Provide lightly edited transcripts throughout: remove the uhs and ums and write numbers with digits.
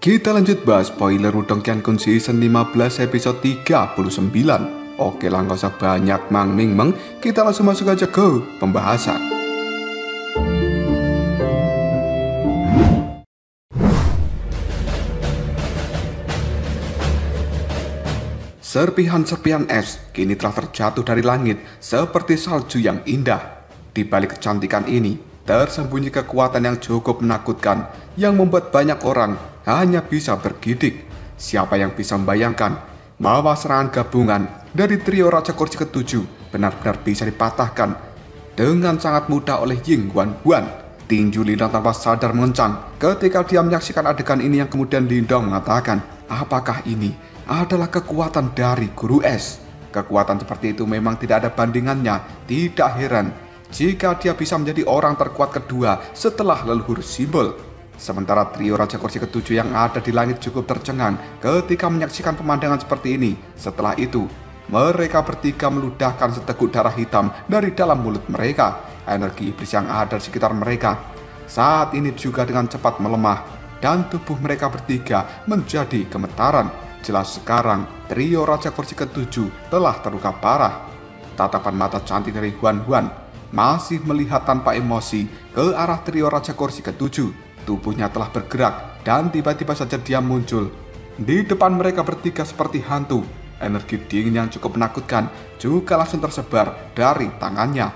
Kita lanjut bahas spoiler Wudong Qiankun Season 15 episode 39. Oke lah, gak usah banyak mang-ming-meng, kita langsung masuk aja ke pembahasan. Serpihan-serpihan es kini telah terjatuh dari langit seperti salju yang indah. Di balik kecantikan ini, tersembunyi kekuatan yang cukup menakutkan yang membuat banyak orang hanya bisa bergidik. Siapa yang bisa membayangkan bahwa serangan gabungan dari trio Raja Kursi ke-7 benar-benar bisa dipatahkan dengan sangat mudah oleh Ying Huan-Huan. Tinju Lindong tanpa sadar mengencang ketika dia menyaksikan adegan ini, yang kemudian Lindong mengatakan, apakah ini adalah kekuatan dari Guru Es? Kekuatan seperti itu memang tidak ada bandingannya. Tidak heran jika dia bisa menjadi orang terkuat kedua setelah leluhur Simbol. Sementara trio Raja Kursi ke-7 yang ada di langit cukup tercengang ketika menyaksikan pemandangan seperti ini. Setelah itu, mereka bertiga meludahkan seteguk darah hitam dari dalam mulut mereka. Energi iblis yang ada di sekitar mereka saat ini juga dengan cepat melemah dan tubuh mereka bertiga menjadi gemetaran. Jelas sekarang trio Raja Kursi ke-7 telah terluka parah. Tatapan mata cantik dari Huan-Huan masih melihat tanpa emosi ke arah trio Raja Kursi ke-7. Tubuhnya telah bergerak dan tiba-tiba saja dia muncul di depan mereka bertiga seperti hantu. Energi dingin yang cukup menakutkan juga langsung tersebar dari tangannya.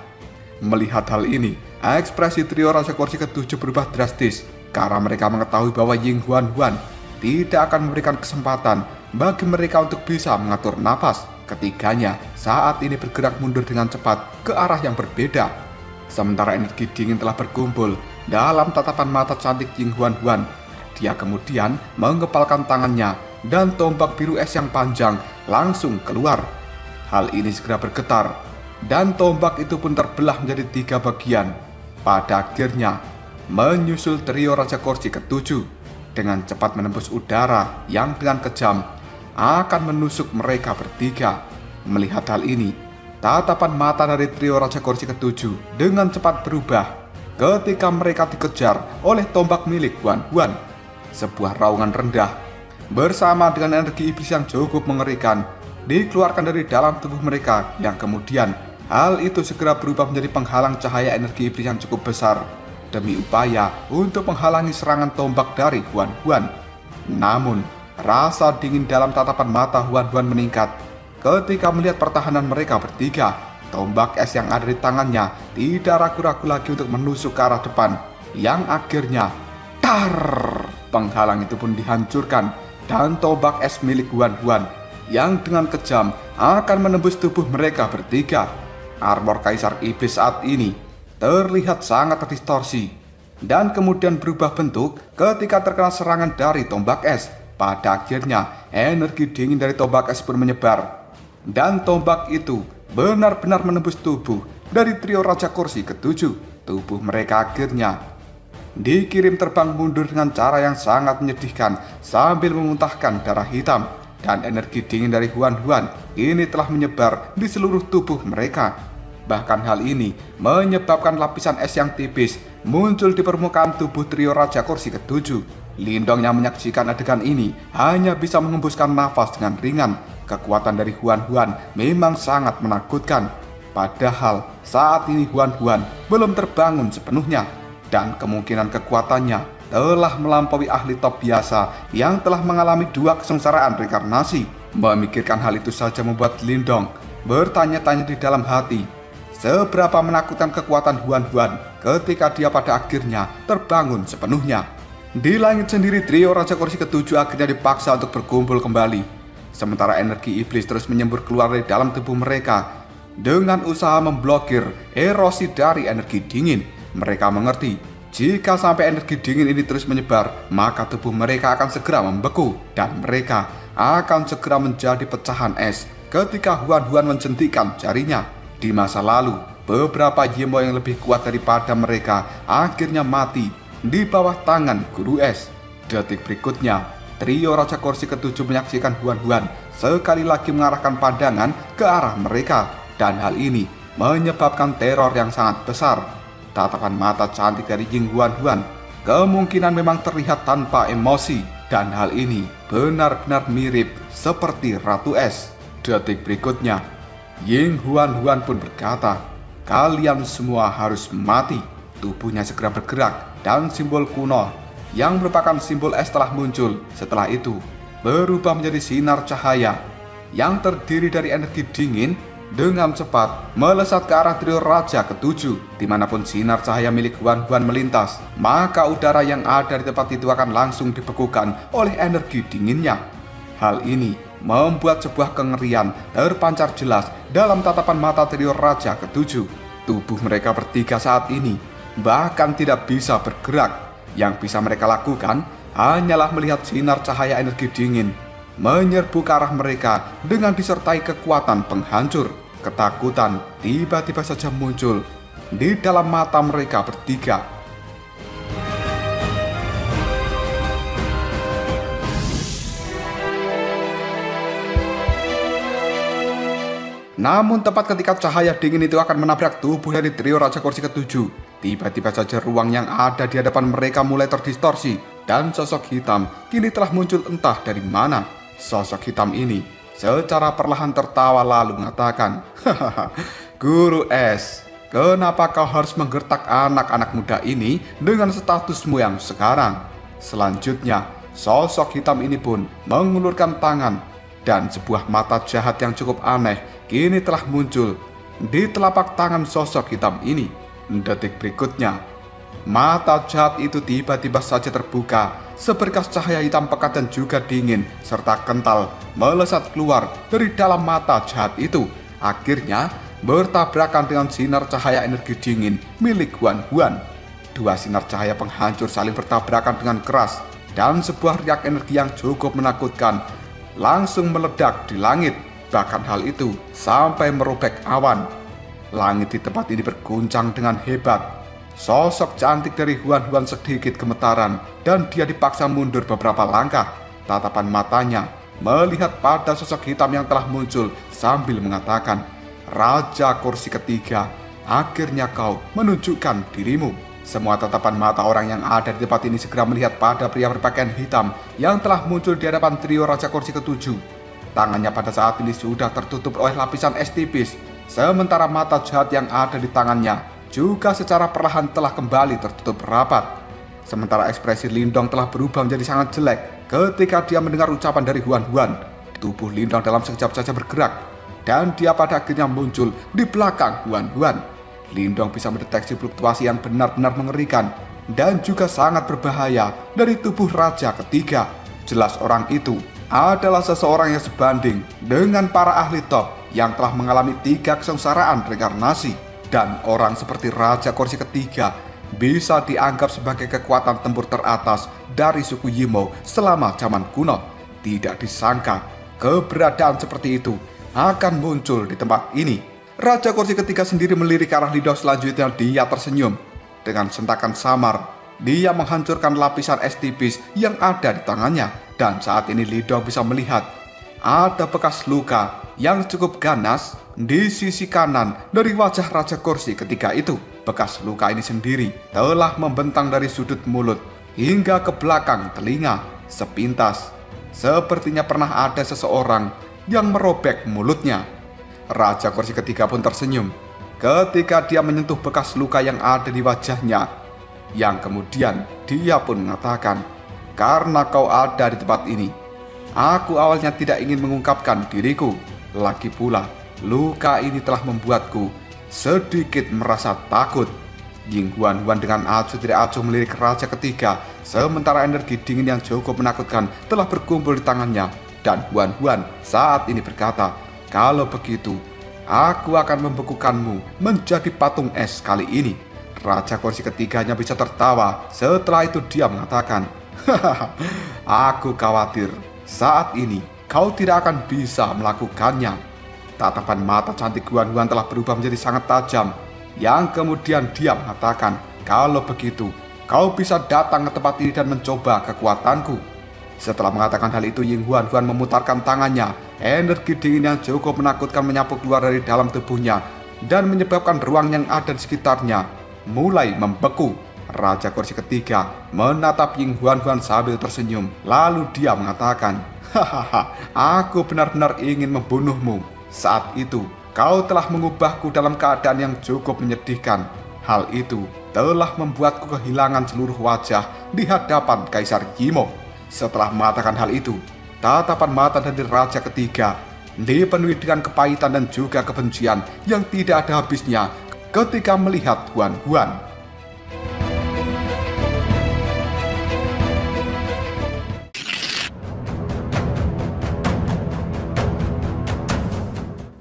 Melihat hal ini, ekspresi trio Raja Kursi ke-7 berubah drastis karena mereka mengetahui bahwa Ying Huan-Huan tidak akan memberikan kesempatan bagi mereka untuk bisa mengatur napas. Ketiganya saat ini bergerak mundur dengan cepat ke arah yang berbeda. Sementara energi dingin telah berkumpul dalam tatapan mata cantik Ying Huan-Huan. Dia kemudian mengepalkan tangannya dan tombak biru es yang panjang langsung keluar. Hal ini segera bergetar dan tombak itu pun terbelah menjadi 3 bagian. Pada akhirnya menyusul trio Raja Kursi ke-7 dengan cepat menembus udara yang dengan kejam akan menusuk mereka bertiga. Melihat hal ini, tatapan mata dari trio Raja Kursi ke-7 dengan cepat berubah ketika mereka dikejar oleh tombak milik Huan-Huan. Sebuah raungan rendah bersama dengan energi iblis yang cukup mengerikan dikeluarkan dari dalam tubuh mereka, yang kemudian hal itu segera berubah menjadi penghalang cahaya energi iblis yang cukup besar demi upaya untuk menghalangi serangan tombak dari Huan-Huan. Namun, rasa dingin dalam tatapan mata Huan-Huan meningkat ketika melihat pertahanan mereka bertiga. Tombak es yang ada di tangannya tidak ragu-ragu lagi untuk menusuk ke arah depan, yang akhirnya penghalang itu pun dihancurkan dan tombak es milik Huan-Huan yang dengan kejam akan menembus tubuh mereka bertiga. Armor Kaisar Iblis saat ini terlihat sangat terdistorsi dan kemudian berubah bentuk ketika terkena serangan dari tombak es. Pada akhirnya energi dingin dari tombak es pun menyebar dan tombak itu benar-benar menembus tubuh dari trio Raja Kursi ke-7. Tubuh mereka akhirnya dikirim terbang mundur dengan cara yang sangat menyedihkan sambil memuntahkan darah hitam. Dan energi dingin dari Huan-Huan ini telah menyebar di seluruh tubuh mereka. Bahkan hal ini menyebabkan lapisan es yang tipis muncul di permukaan tubuh trio Raja Kursi ke-7. Lindong yang menyaksikan adegan ini hanya bisa mengembuskan nafas dengan ringan. Kekuatan dari Huan-Huan memang sangat menakutkan. Padahal saat ini Huan-Huan belum terbangun sepenuhnya dan kemungkinan kekuatannya telah melampaui ahli top biasa yang telah mengalami 2 kesengsaraan reinkarnasi. Memikirkan hal itu saja membuat Lindong bertanya-tanya di dalam hati, seberapa menakutkan kekuatan Huan-Huan ketika dia pada akhirnya terbangun sepenuhnya. Di langit sendiri, trio Raja Kursi ke-7 akhirnya dipaksa untuk berkumpul kembali. Sementara energi iblis terus menyembur keluar dari dalam tubuh mereka dengan usaha memblokir erosi dari energi dingin. Mereka mengerti jika sampai energi dingin ini terus menyebar, maka tubuh mereka akan segera membeku dan mereka akan segera menjadi pecahan es ketika Huan-Huan menjentikkan jarinya. Di masa lalu, beberapa Yimo yang lebih kuat daripada mereka akhirnya mati di bawah tangan Guru Es. Detik berikutnya, trio Raja Kursi ke-7 menyaksikan Huan-Huan sekali lagi mengarahkan pandangan ke arah mereka, dan hal ini menyebabkan teror yang sangat besar. Tatapan mata cantik dari Ying Huan-Huan kemungkinan memang terlihat tanpa emosi, Dan hal ini benar-benar mirip seperti Ratu Es. Detik berikutnya, Ying Huan pun berkata, "Kalian semua harus mati." Tubuhnya segera bergerak dan simbol kuno yang merupakan simbol es telah muncul. Setelah itu berubah menjadi sinar cahaya yang terdiri dari energi dingin dengan cepat melesat ke arah trio raja ketujuh. Dimanapun sinar cahaya milik Huan melintas, maka udara yang ada di tempat itu akan langsung dibekukan oleh energi dinginnya. Hal ini membuat sebuah kengerian terpancar jelas dalam tatapan mata trio raja ketujuh. Tubuh mereka bertiga saat ini bahkan tidak bisa bergerak. Yang bisa mereka lakukan hanyalah melihat sinar cahaya energi dingin menyerbu ke arah mereka dengan disertai kekuatan penghancur. Ketakutan tiba-tiba saja muncul di dalam mata mereka bertiga. Namun tepat ketika cahaya dingin itu akan menabrak tubuh dari trio Raja Kursi ketujuh, tiba-tiba saja ruang yang ada di hadapan mereka mulai terdistorsi dan sosok hitam kini telah muncul entah dari mana. Sosok hitam ini secara perlahan tertawa lalu mengatakan, "Hahaha, Guru Es, kenapa kau harus menggertak anak-anak muda ini dengan statusmu yang sekarang?" Selanjutnya, sosok hitam ini pun mengulurkan tangan dan sebuah mata jahat yang cukup aneh kini telah muncul di telapak tangan sosok hitam ini. Detik berikutnya, mata jahat itu tiba-tiba saja terbuka. Seberkas cahaya hitam pekat dan juga dingin serta kental melesat keluar dari dalam mata jahat itu. Akhirnya bertabrakan dengan sinar cahaya energi dingin milik Huan. Dua sinar cahaya penghancur saling bertabrakan dengan keras dan sebuah riak energi yang cukup menakutkan langsung meledak di langit. Bahkan hal itu sampai merobek awan. Langit di tempat ini berguncang dengan hebat. Sosok cantik dari Huan sedikit gemetaran dan dia dipaksa mundur beberapa langkah. Tatapan matanya melihat pada sosok hitam yang telah muncul sambil mengatakan, "Raja Kursi ketiga, akhirnya kau menunjukkan dirimu." Semua tatapan mata orang yang ada di tempat ini segera melihat pada pria berpakaian hitam yang telah muncul di hadapan trio Raja Kursi ketujuh. Tangannya pada saat ini sudah tertutup oleh lapisan es tipis, sementara mata jahat yang ada di tangannya juga secara perlahan telah kembali tertutup rapat. Sementara ekspresi Lindong telah berubah menjadi sangat jelek ketika dia mendengar ucapan dari Huan. Tubuh Lindong dalam sekejap saja bergerak dan dia pada akhirnya muncul di belakang Huan. Lindong bisa mendeteksi fluktuasi yang benar-benar mengerikan dan juga sangat berbahaya dari tubuh raja ketiga. Jelas orang itu adalah seseorang yang sebanding dengan para ahli top yang telah mengalami 3 kesengsaraan reinkarnasi. Dan orang seperti Raja Kursi ketiga bisa dianggap sebagai kekuatan tempur teratas dari suku Yimou selama zaman kuno. Tidak disangka keberadaan seperti itu akan muncul di tempat ini. Raja Kursi ketiga sendiri melirik ke arah Lindong. Selanjutnya dia tersenyum. Dengan sentakan samar, dia menghancurkan lapisan es tipis yang ada di tangannya. Dan saat ini Lindong bisa melihat ada bekas luka yang cukup ganas di sisi kanan dari wajah Raja Kursi ketiga itu. Bekas luka ini sendiri telah membentang dari sudut mulut hingga ke belakang telinga. Sepintas, sepertinya pernah ada seseorang yang merobek mulutnya. Raja Kursi ketiga pun tersenyum ketika dia menyentuh bekas luka yang ada di wajahnya. Yang kemudian dia pun mengatakan, "Karena kau ada di tempat ini, aku awalnya tidak ingin mengungkapkan diriku. Lagi pula, luka ini telah membuatku sedikit merasa takut." Ying Huan dengan acuh tidak acuh melirik Raja ketiga, sementara energi dingin yang cukup menakutkan telah berkumpul di tangannya. Dan Huan saat ini berkata, "Kalau begitu, aku akan membekukanmu menjadi patung es kali ini." Raja Kursi ketiganya bisa tertawa. Setelah itu dia mengatakan, "Hahaha, aku khawatir saat ini kau tidak akan bisa melakukannya." Tatapan mata cantik Huan telah berubah menjadi sangat tajam. Yang kemudian dia mengatakan, "Kalau begitu, kau bisa datang ke tempat ini dan mencoba kekuatanku." Setelah mengatakan hal itu, Ying Huan memutarkan tangannya. Energi dingin yang cukup menakutkan menyapu keluar dari dalam tubuhnya dan menyebabkan ruang yang ada di sekitarnya mulai membeku. Raja kursi ketiga menatap Ying Huan sambil tersenyum. Lalu dia mengatakan, "Hahaha, aku benar-benar ingin membunuhmu. Saat itu, kau telah mengubahku dalam keadaan yang cukup menyedihkan. Hal itu telah membuatku kehilangan seluruh wajah di hadapan Kaisar Yimo." Setelah mengatakan hal itu, tatapan mata dari Raja ketiga dipenuhi dengan kepahitan dan juga kebencian yang tidak ada habisnya ketika melihat Huan.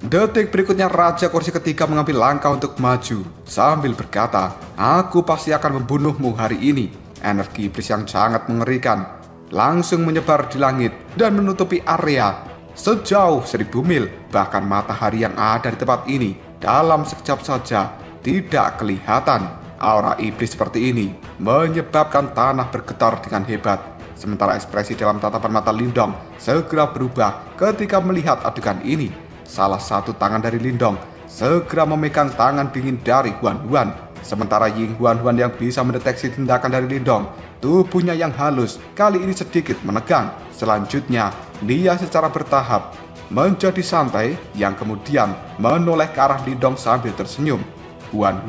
Detik berikutnya Raja kursi ketiga mengambil langkah untuk maju sambil berkata, "Aku pasti akan membunuhmu hari ini." Energi iblis yang sangat mengerikan langsung menyebar di langit dan menutupi area sejauh 1000 mil. Bahkan matahari yang ada di tempat ini dalam sekejap saja tidak kelihatan. Aura iblis seperti ini menyebabkan tanah bergetar dengan hebat. Sementara ekspresi dalam tatapan mata Lindong segera berubah ketika melihat adegan ini. Salah satu tangan dari Lindong segera memegang tangan dingin dari Huan. Sementara Ying Huan yang bisa mendeteksi tindakan dari Lindong, tubuhnya yang halus kali ini sedikit menegang. Selanjutnya, dia secara bertahap menjadi santai yang kemudian menoleh ke arah Lindong sambil tersenyum. Huan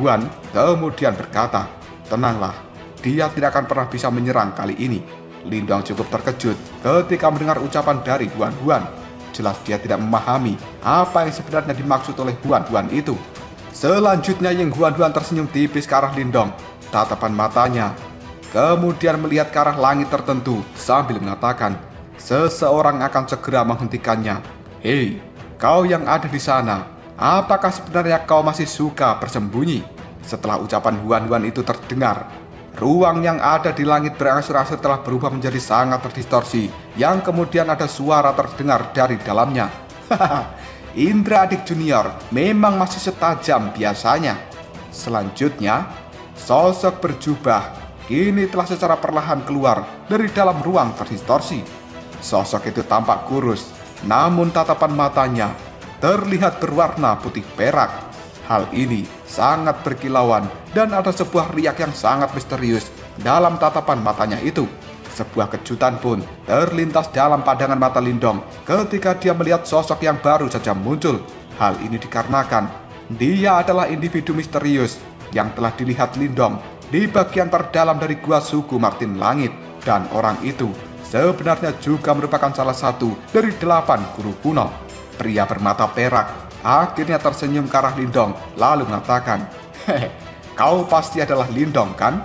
kemudian berkata, "Tenanglah, dia tidak akan pernah bisa menyerang kali ini." Lindong cukup terkejut ketika mendengar ucapan dari Huan. Jelas dia tidak memahami apa yang sebenarnya dimaksud oleh Huan itu. Selanjutnya Ying Huan tersenyum tipis ke arah Lindong. Tatapan matanya kemudian melihat ke arah langit tertentu sambil mengatakan, "Seseorang akan segera menghentikannya." "Hei, kau yang ada di sana, apakah sebenarnya kau masih suka bersembunyi?" Setelah ucapan Huan itu terdengar, ruang yang ada di langit berangsur-angsur telah berubah menjadi sangat terdistorsi, yang kemudian ada suara terdengar dari dalamnya. "Hahaha, Indra adik junior memang masih setajam biasanya." Selanjutnya, sosok berjubah kini telah secara perlahan keluar dari dalam ruang terdistorsi. Sosok itu tampak kurus, namun tatapan matanya terlihat berwarna putih perak. Hal ini sangat berkilauan dan ada sebuah riak yang sangat misterius dalam tatapan matanya itu. Sebuah kejutan pun terlintas dalam pandangan mata Lindong ketika dia melihat sosok yang baru saja muncul. Hal ini dikarenakan dia adalah individu misterius yang telah dilihat Lindong di bagian terdalam dari gua suku Martin Langit. Dan orang itu sebenarnya juga merupakan salah satu dari 8 guru kuno. Pria bermata perak akhirnya tersenyum ke arah Lindong lalu mengatakan, "Hehe, kau pasti adalah Lindong kan?"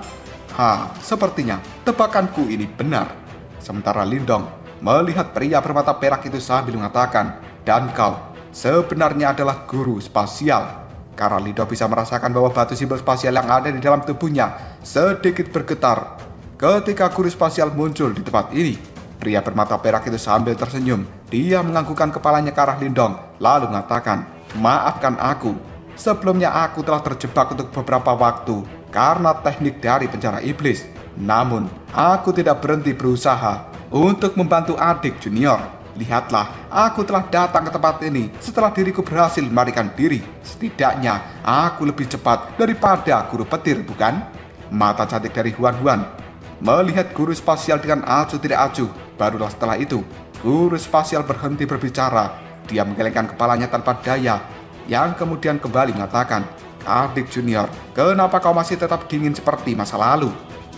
Sepertinya tebakanku ini benar." Sementara Lindong melihat pria bermata perak itu sambil mengatakan, "Dan kau sebenarnya adalah guru spasial." Karena Lindong bisa merasakan bahwa batu simbol spasial yang ada di dalam tubuhnya sedikit bergetar ketika guru spasial muncul di tempat ini. Pria bermata perak itu sambil tersenyum, dia menganggukkan kepalanya ke arah Lindong lalu mengatakan, "Maafkan aku, sebelumnya aku telah terjebak untuk beberapa waktu karena teknik dari penjara iblis. Namun, aku tidak berhenti berusaha untuk membantu adik junior. Lihatlah, aku telah datang ke tempat ini setelah diriku berhasil melarikan diri. Setidaknya, aku lebih cepat daripada guru petir, bukan?" Mata cantik dari Huan melihat guru spasial dengan acuh tidak acuh. Barulah setelah itu, guru spasial berhenti berbicara. Dia menggelengkan kepalanya tanpa daya, yang kemudian kembali mengatakan, "Adik junior, kenapa kau masih tetap dingin seperti masa lalu?"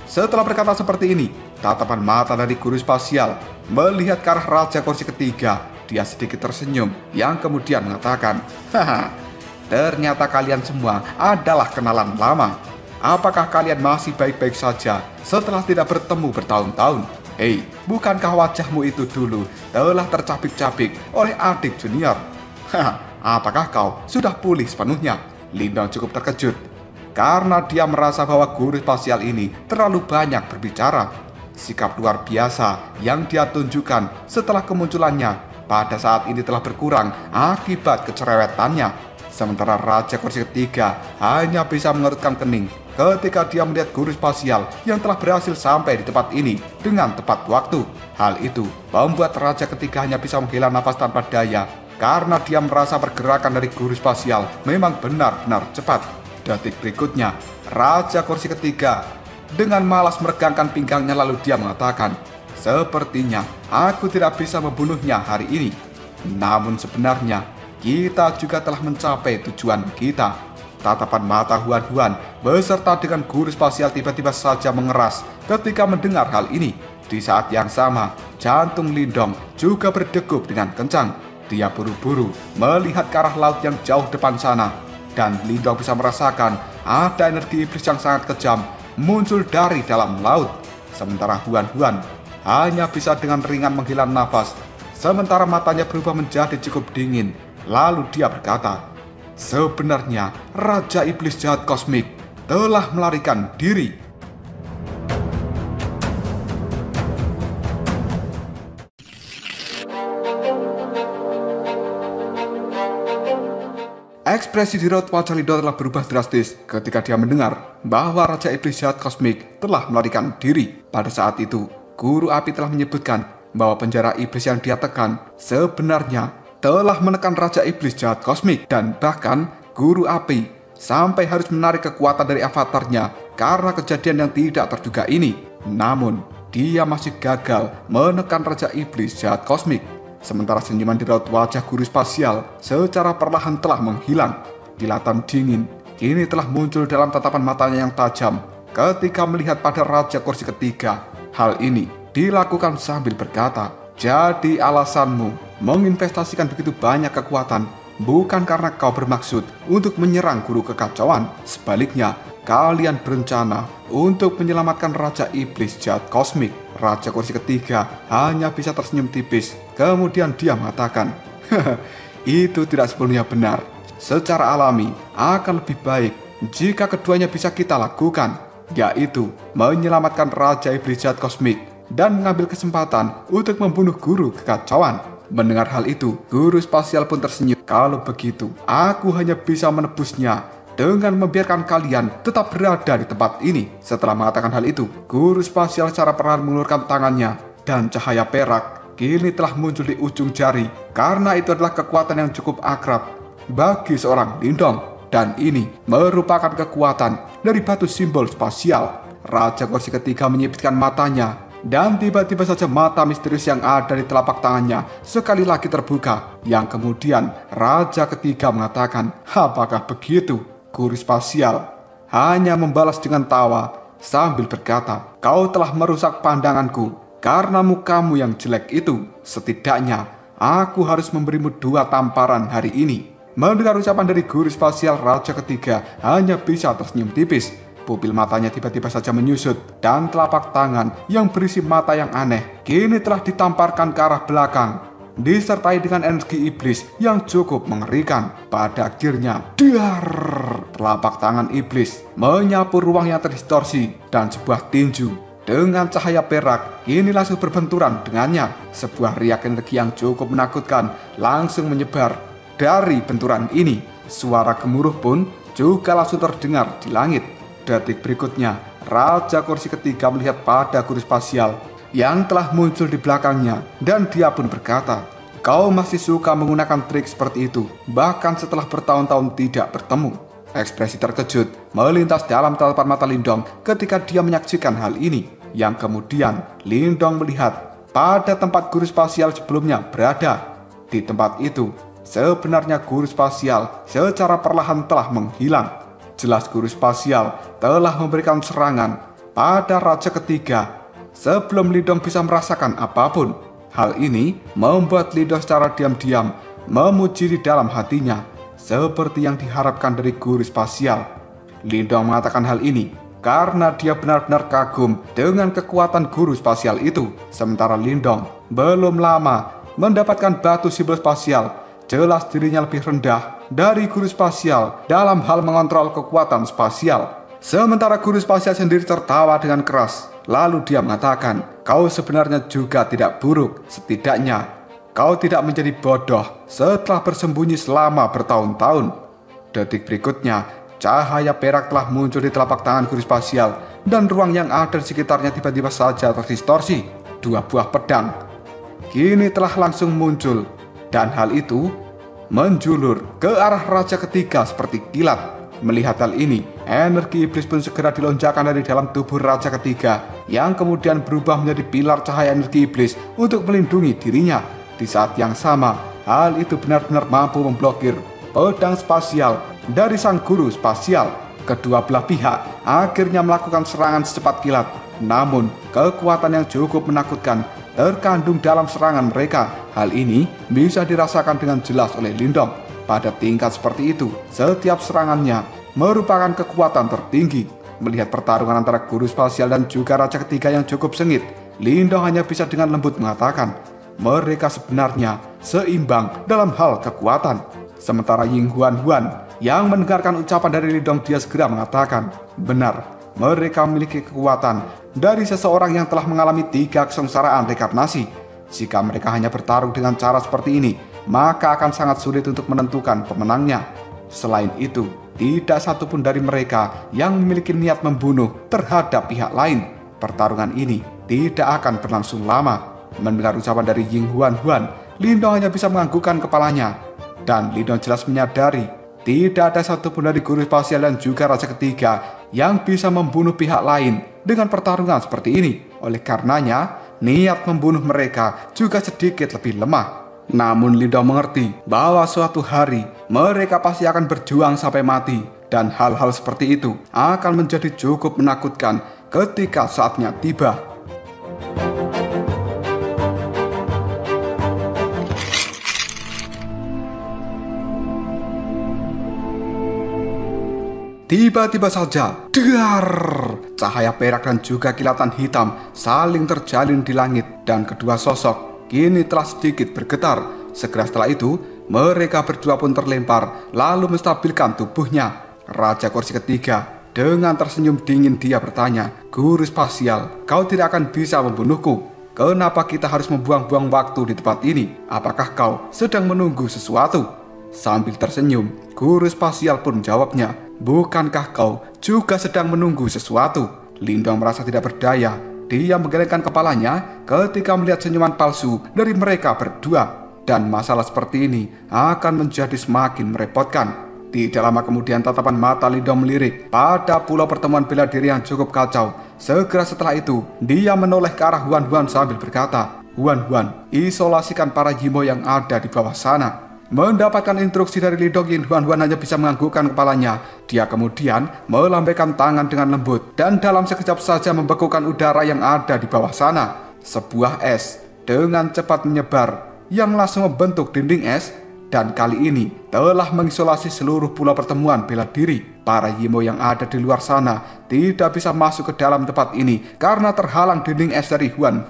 Setelah berkata seperti ini, tatapan mata dari guru spasial melihat ke arah Raja kursi ketiga. Dia sedikit tersenyum, yang kemudian mengatakan, "Haha, ternyata kalian semua adalah kenalan lama. Apakah kalian masih baik-baik saja setelah tidak bertemu bertahun-tahun? Hei, bukankah wajahmu itu dulu telah tercabik-cabik oleh adik junior? Apakah kau sudah pulih sepenuhnya?" Lindong cukup terkejut karena dia merasa bahwa guru spasial ini terlalu banyak berbicara. Sikap luar biasa yang dia tunjukkan setelah kemunculannya pada saat ini telah berkurang akibat kecerewetannya. Sementara Raja kursi ketiga hanya bisa mengerutkan kening ketika dia melihat guru spasial yang telah berhasil sampai di tempat ini dengan tepat waktu. Hal itu membuat Raja ketiga hanya bisa menghela nafas tanpa daya karena dia merasa pergerakan dari guru spasial memang benar-benar cepat. Detik berikutnya, Raja kursi ketiga Dengan malas meregangkan pinggangnya lalu dia mengatakan, "Sepertinya aku tidak bisa membunuhnya hari ini. Namun sebenarnya kita juga telah mencapai tujuan kita." Tatapan mata Huan beserta dengan guru spasial tiba-tiba saja mengeras ketika mendengar hal ini. Di saat yang sama, jantung Lindong juga berdegup dengan kencang. Dia buru-buru melihat ke arah laut yang jauh depan sana. Dan Lindong bisa merasakan ada energi iblis yang sangat kejam muncul dari dalam laut. Sementara Huan hanya bisa dengan ringan menghela nafas. Sementara matanya berubah menjadi cukup dingin. Lalu dia berkata, "Sebenarnya Raja Iblis Jahat Kosmik telah melarikan diri." Ekspresi di raut wajah Lindong telah berubah drastis ketika dia mendengar bahwa Raja Iblis Jahat Kosmik telah melarikan diri. Pada saat itu, Guru Api telah menyebutkan bahwa penjara iblis yang dia tekan sebenarnya telah menekan Raja Iblis Jahat Kosmik, dan bahkan Guru Api sampai harus menarik kekuatan dari avatarnya karena kejadian yang tidak terduga ini. Namun, dia masih gagal menekan Raja Iblis Jahat Kosmik. Sementara senyuman di raut wajah guru spasial secara perlahan telah menghilang. Kilatan dingin kini telah muncul dalam tatapan matanya yang tajam ketika melihat pada Raja Kursi Ketiga. Hal ini dilakukan sambil berkata, "Jadi alasanmu menginvestasikan begitu banyak kekuatan bukan karena kau bermaksud untuk menyerang guru kekacauan. Sebaliknya, kalian berencana untuk menyelamatkan Raja Iblis Jahat Kosmik." Raja Kursi Ketiga hanya bisa tersenyum tipis. Kemudian dia mengatakan, "Itu tidak sepenuhnya benar. Secara alami akan lebih baik jika keduanya bisa kita lakukan, yaitu menyelamatkan Raja Iblis Jahat Kosmik dan mengambil kesempatan untuk membunuh guru kekacauan." Mendengar hal itu, guru spasial pun tersenyum. "Kalau begitu, aku hanya bisa menebusnya dengan membiarkan kalian tetap berada di tempat ini." Setelah mengatakan hal itu, guru spasial secara perlahan mengulurkan tangannya dan cahaya perak kini telah muncul di ujung jari karena itu adalah kekuatan yang cukup akrab bagi seorang Lindong, dan ini merupakan kekuatan dari batu simbol spasial. Raja Kursi Ketiga menyipitkan matanya dan tiba-tiba saja mata misterius yang ada di telapak tangannya sekali lagi terbuka, yang kemudian Raja Ketiga mengatakan, "Apakah begitu?" Guru spasial hanya membalas dengan tawa sambil berkata, "Kau telah merusak pandanganku karena mukamu yang jelek itu. Setidaknya aku harus memberimu 2 tamparan hari ini." Mendengar ucapan dari guru spasial, Raja Ketiga hanya bisa tersenyum tipis. Pupil matanya tiba-tiba saja menyusut dan telapak tangan yang berisi mata yang aneh kini telah ditamparkan ke arah belakang, disertai dengan energi iblis yang cukup mengerikan. Pada akhirnya, telapak tangan iblis menyapu ruang yang terdistorsi dan sebuah tinju dengan cahaya perak kini langsung berbenturan dengannya. Sebuah riak energi yang cukup menakutkan langsung menyebar dari benturan ini. Suara gemuruh pun juga langsung terdengar di langit. Detik berikutnya, Raja Kursi Ketiga melihat pada guru spasial yang telah muncul di belakangnya, dan dia pun berkata, "Kau masih suka menggunakan trik seperti itu, bahkan setelah bertahun-tahun tidak bertemu." Ekspresi terkejut melintas dalam tatapan mata Lindong ketika dia menyaksikan hal ini, yang kemudian Lindong melihat pada tempat guru spasial sebelumnya berada. Di tempat itu, sebenarnya guru spasial secara perlahan telah menghilang. Jelas guru spasial telah memberikan serangan pada Raja Ketiga sebelum Lindong bisa merasakan apapun. Hal ini membuat Lindong secara diam-diam memuji di dalam hatinya, seperti yang diharapkan dari guru spasial. Lindong mengatakan hal ini karena dia benar-benar kagum dengan kekuatan guru spasial itu. Sementara Lindong belum lama mendapatkan batu simbol spasial, jelas dirinya lebih rendah dari guru spasial dalam hal mengontrol kekuatan spasial. Sementara guru spasial sendiri tertawa dengan keras. Lalu dia mengatakan, "Kau sebenarnya juga tidak buruk. Setidaknya kau tidak menjadi bodoh setelah bersembunyi selama bertahun-tahun." Detik berikutnya, cahaya perak telah muncul di telapak tangan guru spasial, dan ruang yang ada di sekitarnya tiba-tiba saja terdistorsi. 2 buah pedang kini telah langsung muncul, dan hal itu menjulur ke arah Raja Ketiga seperti kilat. Melihat hal ini, energi iblis pun segera dilonjakkan dari dalam tubuh raja ketiga, yang kemudian berubah menjadi pilar cahaya energi iblis untuk melindungi dirinya. Di saat yang sama, hal itu benar-benar mampu memblokir pedang spasial dari sang guru spasial. Kedua belah pihak akhirnya melakukan serangan secepat kilat. Namun, kekuatan yang cukup menakutkan terkandung dalam serangan mereka. Hal ini bisa dirasakan dengan jelas oleh Lindong. Pada tingkat seperti itu, setiap serangannya merupakan kekuatan tertinggi. Melihat pertarungan antara guru spasial dan juga raja ketiga yang cukup sengit, Lindong hanya bisa dengan lembut mengatakan, mereka sebenarnya seimbang dalam hal kekuatan. Sementara Ying Huan yang mendengarkan ucapan dari Lindong, dia segera mengatakan, benar, mereka memiliki kekuatan dari seseorang yang telah mengalami 3 kesengsaraan reinkarnasi. Jika mereka hanya bertarung dengan cara seperti ini, maka akan sangat sulit untuk menentukan pemenangnya. Selain itu, tidak satupun dari mereka yang memiliki niat membunuh terhadap pihak lain. Pertarungan ini tidak akan berlangsung lama. Mendengar ucapan dari Ying Huan, Lindong hanya bisa menganggukkan kepalanya. Dan Lindong jelas menyadari, tidak ada satupun dari guru spasial dan juga raja ketiga yang bisa membunuh pihak lain dengan pertarungan seperti ini. Oleh karenanya, niat membunuh mereka juga sedikit lebih lemah. Namun Lindong mengerti bahwa suatu hari mereka pasti akan berjuang sampai mati. Dan hal-hal seperti itu akan menjadi cukup menakutkan ketika saatnya tiba. Tiba-tiba saja, dar! Cahaya perak dan juga kilatan hitam saling terjalin di langit, dan kedua sosok kini telah sedikit bergetar. Segera setelah itu, mereka berdua pun terlempar, lalu menstabilkan tubuhnya. Raja kursi ketiga dengan tersenyum dingin dia bertanya, guru spasial, kau tidak akan bisa membunuhku. Kenapa kita harus membuang-buang waktu di tempat ini? Apakah kau sedang menunggu sesuatu? Sambil tersenyum, guru spasial pun menjawabnya, bukankah kau juga sedang menunggu sesuatu? Lindong merasa tidak berdaya. Dia menggelengkan kepalanya ketika melihat senyuman palsu dari mereka berdua. Dan masalah seperti ini akan menjadi semakin merepotkan. Tidak lama kemudian tatapan mata Lindong melirik pada pulau pertemuan bela diri yang cukup kacau. Segera setelah itu, dia menoleh ke arah Huan sambil berkata, Huan, isolasikan para Yimo yang ada di bawah sana. Mendapatkan instruksi dari Lindong, Ying Huan hanya bisa menganggukkan kepalanya. Dia kemudian melambaikan tangan dengan lembut dan dalam sekejap saja membekukan udara yang ada di bawah sana. Sebuah es dengan cepat menyebar yang langsung membentuk dinding es, dan kali ini telah mengisolasi seluruh pulau pertemuan bela diri. Para Yimo yang ada di luar sana tidak bisa masuk ke dalam tempat ini karena terhalang dinding es dari Huan.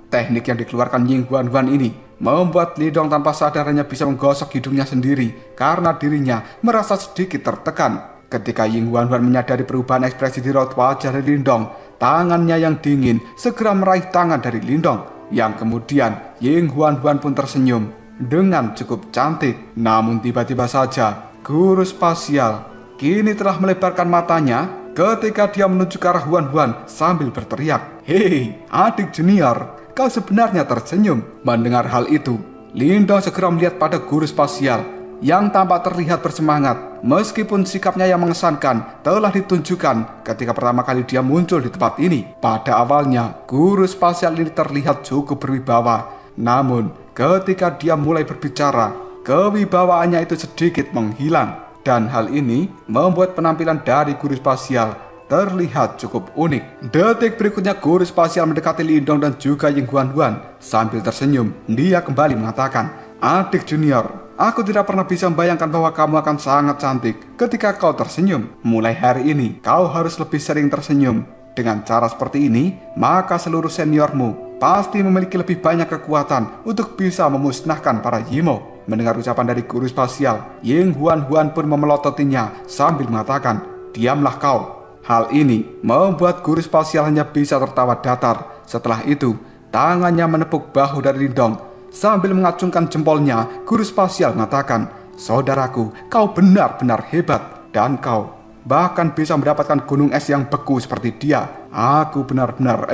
Teknik yang dikeluarkan Ying Huan ini membuat Lindong tanpa sadar hanya bisa menggosok hidungnya sendiri karena dirinya merasa sedikit tertekan. Ketika Ying Huan menyadari perubahan ekspresi di raut wajah dari Lindong, tangannya yang dingin segera meraih tangan dari Lindong, yang kemudian Ying Huan pun tersenyum dengan cukup cantik. Namun tiba-tiba saja guru spasial kini telah melebarkan matanya ketika dia menuju ke arah Huan sambil berteriak, hei adik junior, kau sebenarnya tersenyum. Mendengar hal itu, Lindong segera melihat pada guru spasial yang tampak terlihat bersemangat. Meskipun sikapnya yang mengesankan telah ditunjukkan ketika pertama kali dia muncul di tempat ini. Pada awalnya, guru spasial ini terlihat cukup berwibawa. Namun, ketika dia mulai berbicara, kewibawaannya itu sedikit menghilang. Dan hal ini membuat penampilan dari guru spasial terlihat cukup unik. Detik berikutnya guru spasial mendekati Lindong dan juga Ying Huan. Sambil tersenyum, dia kembali mengatakan, adik junior, aku tidak pernah bisa membayangkan bahwa kamu akan sangat cantik ketika kau tersenyum. Mulai hari ini, kau harus lebih sering tersenyum. Dengan cara seperti ini, maka seluruh seniormu pasti memiliki lebih banyak kekuatan untuk bisa memusnahkan para Yimo. Mendengar ucapan dari guru spasial, Ying Huan pun memelototinya sambil mengatakan, diamlah kau. Hal ini membuat guru spasial hanya bisa tertawa datar. Setelah itu, tangannya menepuk bahu dari Lindong. Sambil mengacungkan jempolnya, guru spasial mengatakan, saudaraku, kau benar-benar hebat. Dan kau bahkan bisa mendapatkan gunung es yang beku seperti dia. Aku benar-benar,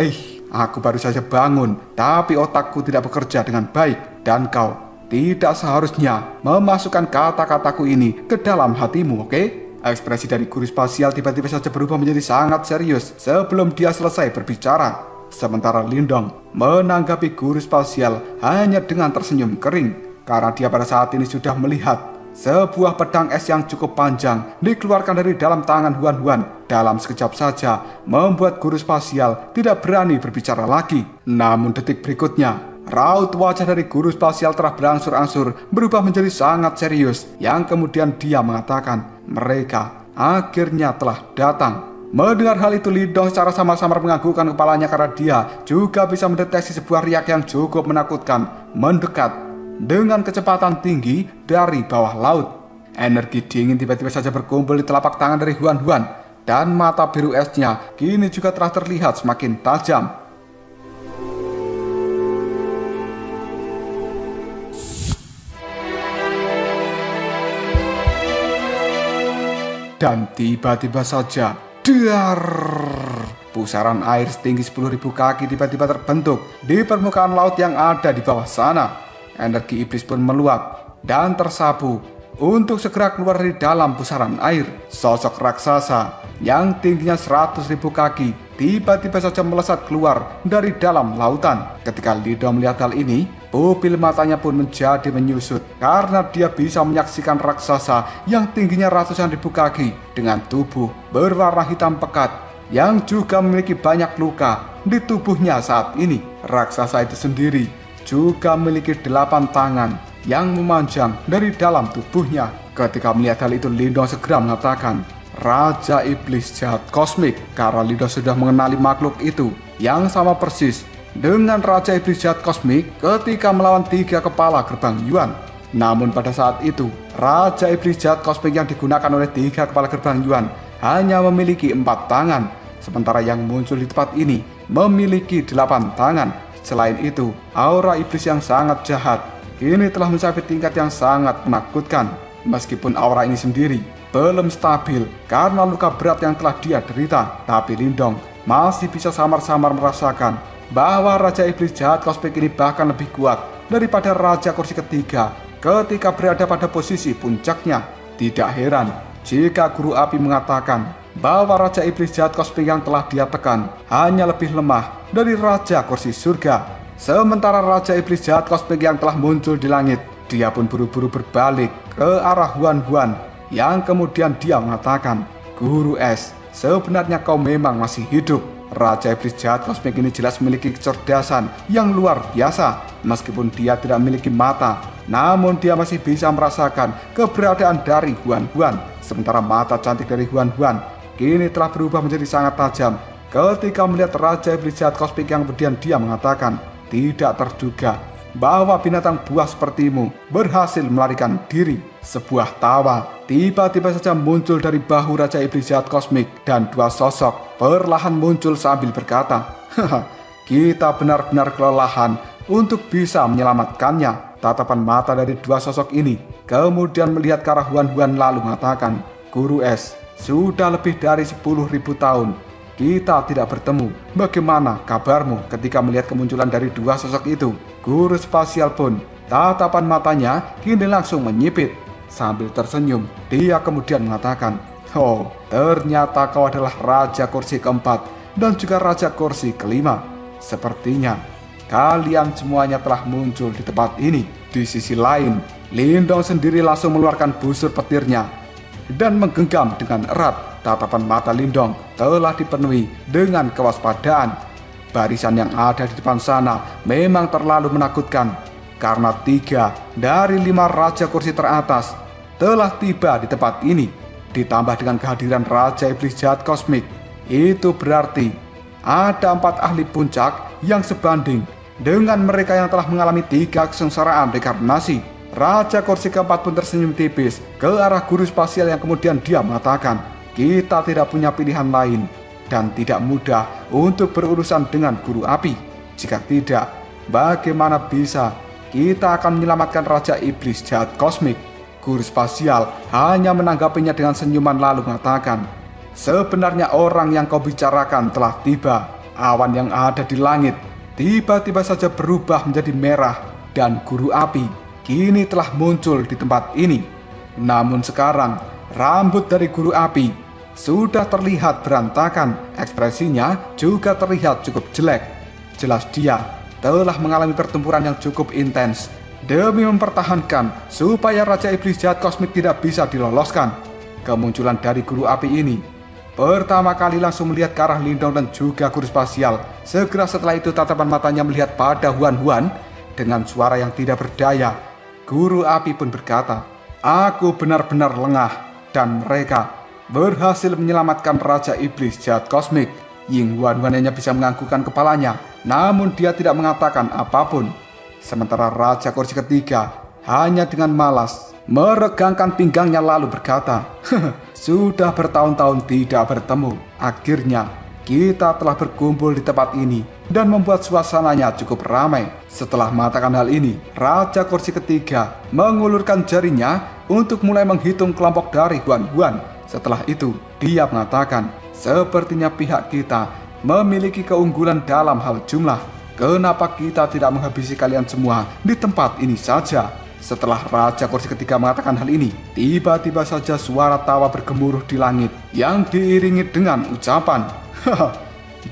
aku baru saja bangun, tapi otakku tidak bekerja dengan baik. Dan kau tidak seharusnya memasukkan kata-kataku ini ke dalam hatimu, oke? Ekspresi dari guru spasial tiba-tiba saja berubah menjadi sangat serius sebelum dia selesai berbicara. Sementara Lindong menanggapi guru spasial hanya dengan tersenyum kering, karena dia pada saat ini sudah melihat sebuah pedang es yang cukup panjang dikeluarkan dari dalam tangan Huan Huan. Dalam sekejap saja membuat guru spasial tidak berani berbicara lagi. Namun detik berikutnya, raut wajah dari guru spasial telah berangsur-angsur berubah menjadi sangat serius, yang kemudian dia mengatakan, mereka akhirnya telah datang. Mendengar hal itu, Lindong secara sama-sama menganggukkan kepalanya karena dia juga bisa mendeteksi sebuah riak yang cukup menakutkan mendekat dengan kecepatan tinggi dari bawah laut. Energi dingin tiba-tiba saja berkumpul di telapak tangan dari Huan Huan, dan mata biru esnya kini juga telah terlihat semakin tajam. Dan tiba-tiba saja, dar! Pusaran air setinggi 10.000 kaki tiba-tiba terbentuk di permukaan laut yang ada di bawah sana. Energi iblis pun meluap dan tersapu untuk segera keluar dari dalam pusaran air. Sosok raksasa yang tingginya 100.000 kaki tiba-tiba saja melesat keluar dari dalam lautan. Ketika Lindong melihat hal ini, pupil matanya pun menjadi menyusut karena dia bisa menyaksikan raksasa yang tingginya ratusan ribu kaki dengan tubuh berwarna hitam pekat yang juga memiliki banyak luka di tubuhnya saat ini. Raksasa itu sendiri juga memiliki 8 tangan yang memanjang dari dalam tubuhnya. Ketika melihat hal itu, Lindong segera mengatakan, Raja Iblis Jahat Kosmik, karena Lindong sudah mengenali makhluk itu yang sama persis dengan Raja Iblis Jahat Kosmik ketika melawan 3 kepala gerbang Yuan. Namun pada saat itu, Raja Iblis Jahat Kosmik yang digunakan oleh 3 kepala gerbang Yuan hanya memiliki 4 tangan, sementara yang muncul di tempat ini memiliki 8 tangan. Selain itu, aura iblis yang sangat jahat kini telah mencapai tingkat yang sangat menakutkan. Meskipun aura ini sendiri belum stabil karena luka berat yang telah dia derita, tapi Lindong masih bisa samar-samar merasakan bahwa Raja Iblis Jahat Kosmik ini bahkan lebih kuat daripada Raja Kursi ketiga ketika berada pada posisi puncaknya. Tidak heran jika Guru Api mengatakan bahwa Raja Iblis Jahat Kosmik yang telah dia tekan hanya lebih lemah dari Raja Kursi Surga. Sementara Raja Iblis Jahat Kosmik yang telah muncul di langit, dia pun buru-buru berbalik ke arah Huan Huan, yang kemudian dia mengatakan, Guru Es, sebenarnya kau memang masih hidup. Raja Iblis Jahat Kosmik ini jelas memiliki kecerdasan yang luar biasa. Meskipun dia tidak memiliki mata, namun dia masih bisa merasakan keberadaan dari Huan Huan. Sementara mata cantik dari Huan Huan kini telah berubah menjadi sangat tajam ketika melihat Raja Iblis Jahat Kosmik yang kemudian dia mengatakan, tidak terduga bahwa binatang buas sepertimu berhasil melarikan diri. Sebuah tawa tiba-tiba saja muncul dari bahu Raja Iblis Jahat Kosmik dan 2 sosok perlahan muncul sambil berkata, kita benar-benar kelelahan untuk bisa menyelamatkannya. Tatapan mata dari 2 sosok ini kemudian melihat ke arah Huan Huan lalu mengatakan, Guru Es, sudah lebih dari 10.000 tahun kita tidak bertemu. Bagaimana kabarmu? Ketika melihat kemunculan dari 2 sosok itu, Guru spasial pun tatapan matanya kini langsung menyipit. Sambil tersenyum, dia kemudian mengatakan, oh, ternyata kau adalah Raja Kursi keempat dan juga Raja Kursi kelima. Sepertinya kalian semuanya telah muncul di tempat ini. Di sisi lain, Lindong sendiri langsung mengeluarkan busur petirnya dan menggenggam dengan erat. Tatapan mata Lindong telah dipenuhi dengan kewaspadaan. Barisan yang ada di depan sana memang terlalu menakutkan, karena 3 dari 5 Raja Kursi teratas telah tiba di tempat ini. Ditambah dengan kehadiran Raja Iblis Jahat Kosmik, itu berarti ada 4 ahli puncak yang sebanding dengan mereka yang telah mengalami 3 kesengsaraan reinkarnasi. Raja Kursi keempat pun tersenyum tipis ke arah Guru spasial yang kemudian dia mengatakan, kita tidak punya pilihan lain dan tidak mudah untuk berurusan dengan Guru Api. Jika tidak, bagaimana bisa kita akan menyelamatkan Raja Iblis Jahat Kosmik? Guru spasial hanya menanggapinya dengan senyuman lalu mengatakan, sebenarnya orang yang kau bicarakan telah tiba. Awan yang ada di langit tiba-tiba saja berubah menjadi merah dan Guru Api kini telah muncul di tempat ini. Namun sekarang Rambut dari guru api sudah terlihat berantakan, ekspresinya juga terlihat cukup jelek. Jelas dia telah mengalami pertempuran yang cukup intens demi mempertahankan supaya Raja Iblis Jahat Kosmik tidak bisa diloloskan. Kemunculan dari guru api ini pertama kali langsung melihat ke arah Lindong dan juga guru spasial. Segera setelah itu tatapan matanya melihat pada Huan-Huan. Dengan suara yang tidak berdaya, guru api pun berkata, "Aku benar-benar lengah dan mereka berhasil menyelamatkan Raja Iblis Jahat Kosmik." Ying Huan-Huan hanya bisa menganggukkan kepalanya, namun dia tidak mengatakan apapun. Sementara Raja Kursi Ketiga hanya dengan malas meregangkan pinggangnya lalu berkata, "Sudah bertahun-tahun tidak bertemu. Akhirnya kita telah berkumpul di tempat ini dan membuat suasananya cukup ramai." Setelah mengatakan hal ini, Raja Kursi Ketiga mengulurkan jarinya untuk mulai menghitung kelompok dari Huan-Huan. Setelah itu, dia mengatakan, "Sepertinya pihak kita memiliki keunggulan dalam hal jumlah. Kenapa kita tidak menghabisi kalian semua di tempat ini saja?" Setelah Raja Kursi Ketiga mengatakan hal ini, tiba-tiba saja suara tawa bergemuruh di langit yang diiringi dengan ucapan,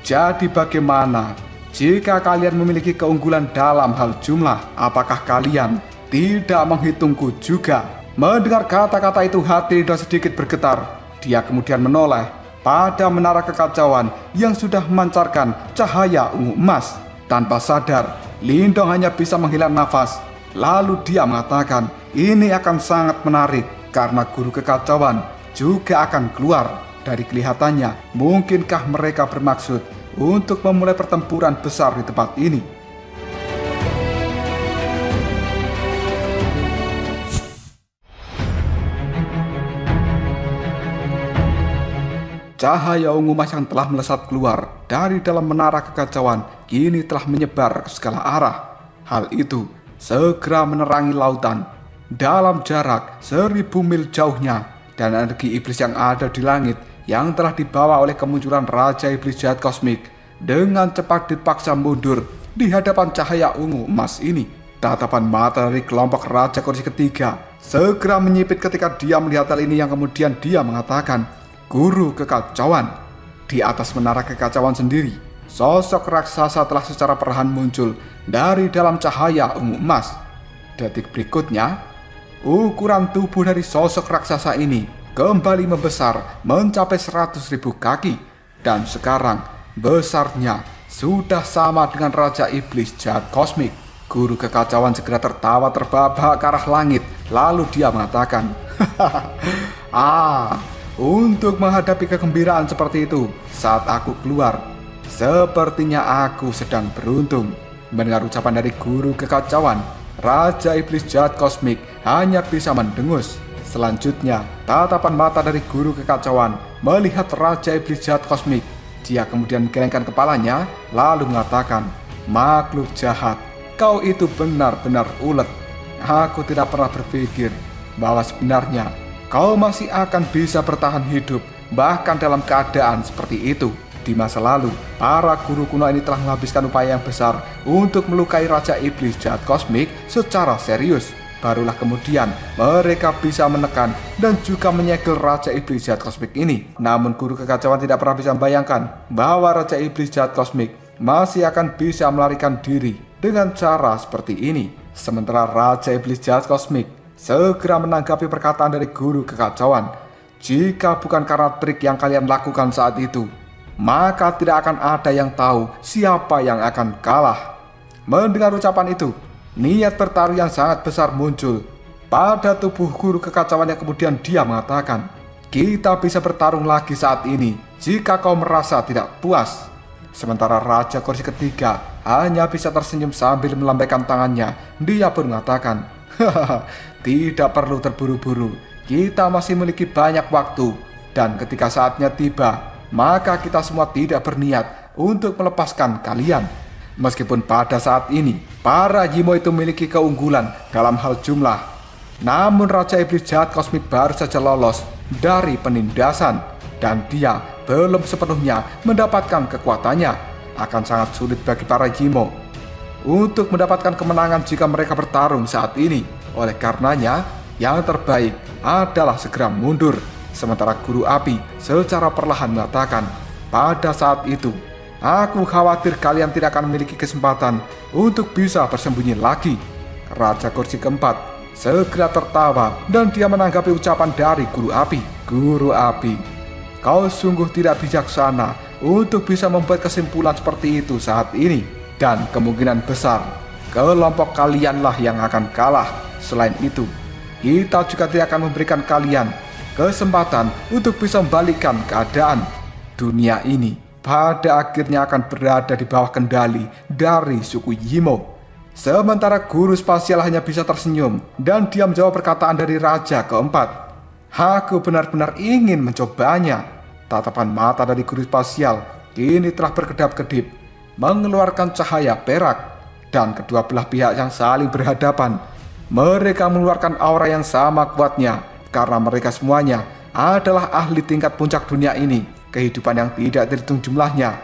"Jadi bagaimana jika kalian memiliki keunggulan dalam hal jumlah? Apakah kalian tidak menghitungku juga?" Mendengar kata-kata itu, hati Lindong sedikit bergetar. Dia kemudian menoleh pada menara kekacauan yang sudah memancarkan cahaya ungu emas. Tanpa sadar, Lindong hanya bisa menghela nafas. Lalu dia mengatakan, "Ini akan sangat menarik karena guru kekacauan juga akan keluar. Dari kelihatannya, mungkinkah mereka bermaksud untuk memulai pertempuran besar di tempat ini?" Cahaya ungu emas yang telah melesat keluar dari dalam menara kekacauan kini telah menyebar ke segala arah. Hal itu segera menerangi lautan dalam jarak 1000 mil jauhnya, dan energi iblis yang ada di langit yang telah dibawa oleh kemunculan Raja Iblis Jahat Kosmik dengan cepat dipaksa mundur di hadapan cahaya ungu emas ini. Tatapan mata dari kelompok Raja Kursi Ketiga segera menyipit ketika dia melihat hal ini, yang kemudian dia mengatakan, "Guru kekacauan." Di atas menara kekacauan sendiri, sosok raksasa telah secara perlahan muncul dari dalam cahaya ungu emas. Detik berikutnya, ukuran tubuh dari sosok raksasa ini kembali membesar mencapai 100.000 kaki, dan sekarang besarnya sudah sama dengan Raja Iblis Jahat Kosmik. Guru kekacauan segera tertawa terbahak ke arah langit, lalu dia mengatakan, "Untuk menghadapi kegembiraan seperti itu saat aku keluar, sepertinya aku sedang beruntung." Mendengar ucapan dari guru kekacauan, Raja Iblis Jahat Kosmik hanya bisa mendengus. Selanjutnya, tatapan mata dari guru kekacauan melihat Raja Iblis Jahat Kosmik. Dia kemudian menggelengkan kepalanya lalu mengatakan, "Makhluk jahat, kau itu benar-benar ulet. Aku tidak pernah berpikir bahwa sebenarnya kau masih akan bisa bertahan hidup bahkan dalam keadaan seperti itu. Di masa lalu, para guru kuno ini telah menghabiskan upaya yang besar untuk melukai Raja Iblis Jahat Kosmik secara serius. Barulah kemudian mereka bisa menekan dan juga menyegel Raja Iblis Jahat Kosmik ini. Namun guru kekacauan tidak pernah bisa membayangkan bahwa Raja Iblis Jahat Kosmik masih akan bisa melarikan diri dengan cara seperti ini. Sementara Raja Iblis Jahat Kosmik segera menanggapi perkataan dari guru kekacauan. "Jika bukan karena trik yang kalian lakukan saat itu, maka tidak akan ada yang tahu siapa yang akan kalah." Mendengar ucapan itu, niat bertaruh yang sangat besar muncul pada tubuh guru kekacauan, yang kemudian dia mengatakan, "Kita bisa bertarung lagi saat ini jika kau merasa tidak puas." Sementara Raja Kursi Ketiga hanya bisa tersenyum sambil melambaikan tangannya. Dia pun mengatakan, "Tidak perlu terburu-buru. Kita masih memiliki banyak waktu. Dan ketika saatnya tiba, maka kita semua tidak berniat untuk melepaskan kalian." Meskipun pada saat ini, para Yimo itu memiliki keunggulan dalam hal jumlah, namun Raja Iblis Jahat Kosmik baru saja lolos dari penindasan, dan dia belum sepenuhnya mendapatkan kekuatannya. Akan sangat sulit bagi para Yimo untuk mendapatkan kemenangan jika mereka bertarung saat ini. Oleh karenanya, yang terbaik adalah segera mundur. Sementara Guru Api secara perlahan mengatakan, pada saat itu, aku khawatir kalian tidak akan memiliki kesempatan untuk bisa bersembunyi lagi. Raja kursi keempat segera tertawa dan dia menanggapi ucapan dari Guru Api. Guru Api, kau sungguh tidak bijaksana untuk bisa membuat kesimpulan seperti itu saat ini. Dan kemungkinan besar, kelompok kalianlah yang akan kalah. Selain itu, kita juga tidak akan memberikan kalian kesempatan untuk bisa membalikkan keadaan. Dunia ini pada akhirnya akan berada di bawah kendali dari suku Yimo. Sementara Guru Spasial hanya bisa tersenyum dan dia menjawab perkataan dari Raja keempat. Aku benar-benar ingin mencobanya. Tatapan mata dari Guru Spasial kini telah berkedap-kedip, mengeluarkan cahaya perak. Dan kedua belah pihak yang saling berhadapan, mereka mengeluarkan aura yang sama kuatnya karena mereka semuanya adalah ahli tingkat puncak dunia ini. Kehidupan yang tidak terhitung jumlahnya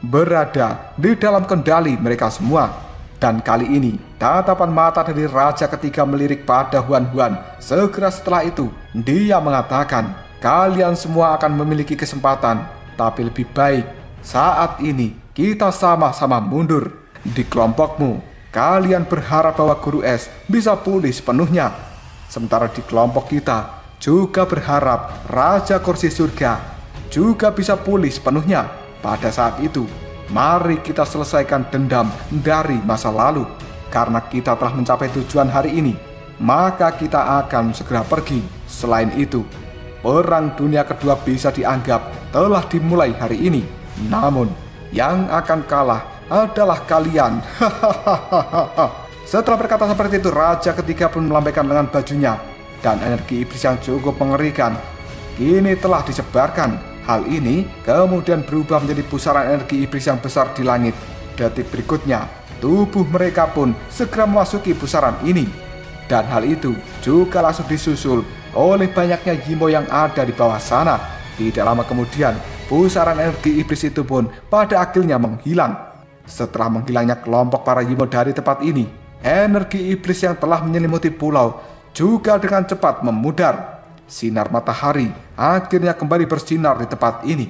berada di dalam kendali mereka semua. Dan kali ini tatapan mata dari Raja ketiga melirik pada Huan-Huan. Segera setelah itu dia mengatakan, kalian semua akan memiliki kesempatan, tapi lebih baik saat ini kita sama-sama mundur. Di kelompokmu, kalian berharap bahwa Guru Es bisa pulih sepenuhnya. Sementara di kelompok kita juga berharap Raja Kursi Surga juga bisa pulih sepenuhnya. Pada saat itu, mari kita selesaikan dendam dari masa lalu. Karena kita telah mencapai tujuan hari ini, maka kita akan segera pergi. Selain itu, perang dunia kedua bisa dianggap telah dimulai hari ini. Namun, yang akan kalah adalah kalian. Setelah berkata seperti itu, Raja ketiga pun melambaikan lengan bajunya. Dan energi iblis yang cukup mengerikan kini telah disebarkan. Hal ini kemudian berubah menjadi pusaran energi iblis yang besar di langit. Detik berikutnya, tubuh mereka pun segera memasuki pusaran ini. Dan hal itu juga langsung disusul oleh banyaknya Yimo yang ada di bawah sana. Tidak lama kemudian, pusaran energi iblis itu pun pada akhirnya menghilang. Setelah menghilangnya kelompok para Yimo dari tempat ini, energi iblis yang telah menyelimuti pulau juga dengan cepat memudar. Sinar matahari akhirnya kembali bersinar di tempat ini.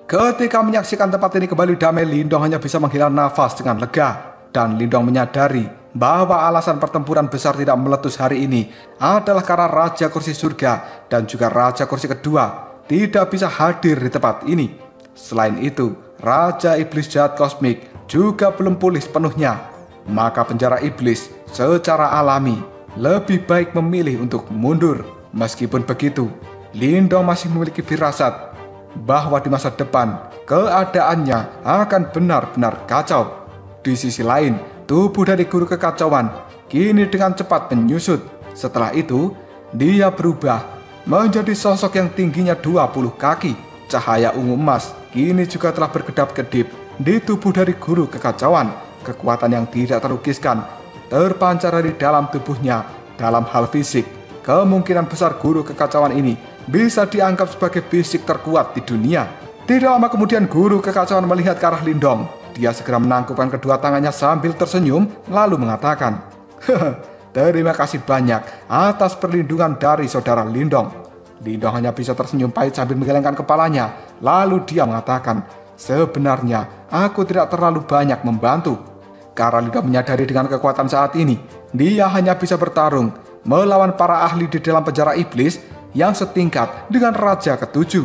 Ketika menyaksikan tempat ini kembali damai, Lindong hanya bisa menghela nafas dengan lega. Dan Lindong menyadari bahwa alasan pertempuran besar tidak meletus hari ini adalah karena Raja Kursi Surga dan juga Raja Kursi kedua tidak bisa hadir di tempat ini. Selain itu, Raja Iblis Jahat Kosmik juga belum pulih sepenuhnya. Maka penjara iblis secara alami lebih baik memilih untuk mundur. Meskipun begitu, Lindong masih memiliki firasat bahwa di masa depan keadaannya akan benar-benar kacau. Di sisi lain, tubuh dari Guru Kekacauan kini dengan cepat menyusut. Setelah itu, dia berubah menjadi sosok yang tingginya 20 kaki. Cahaya ungu emas kini juga telah berkedap-kedip di tubuh dari Guru Kekacauan. Kekuatan yang tidak terukiskan terpancar dari dalam tubuhnya. Dalam hal fisik, kemungkinan besar Guru Kekacauan ini bisa dianggap sebagai fisik terkuat di dunia. Tidak lama kemudian Guru Kekacauan melihat ke arah Lindong. Dia segera menangkupkan kedua tangannya sambil tersenyum lalu mengatakan, terima kasih banyak atas perlindungan dari saudara Lindong. Lindong hanya bisa tersenyum pahit sambil menggelengkan kepalanya. Lalu dia mengatakan, sebenarnya aku tidak terlalu banyak membantu. Karena Lindong menyadari dengan kekuatan saat ini, dia hanya bisa bertarung melawan para ahli di dalam penjara iblis yang setingkat dengan Raja ketujuh.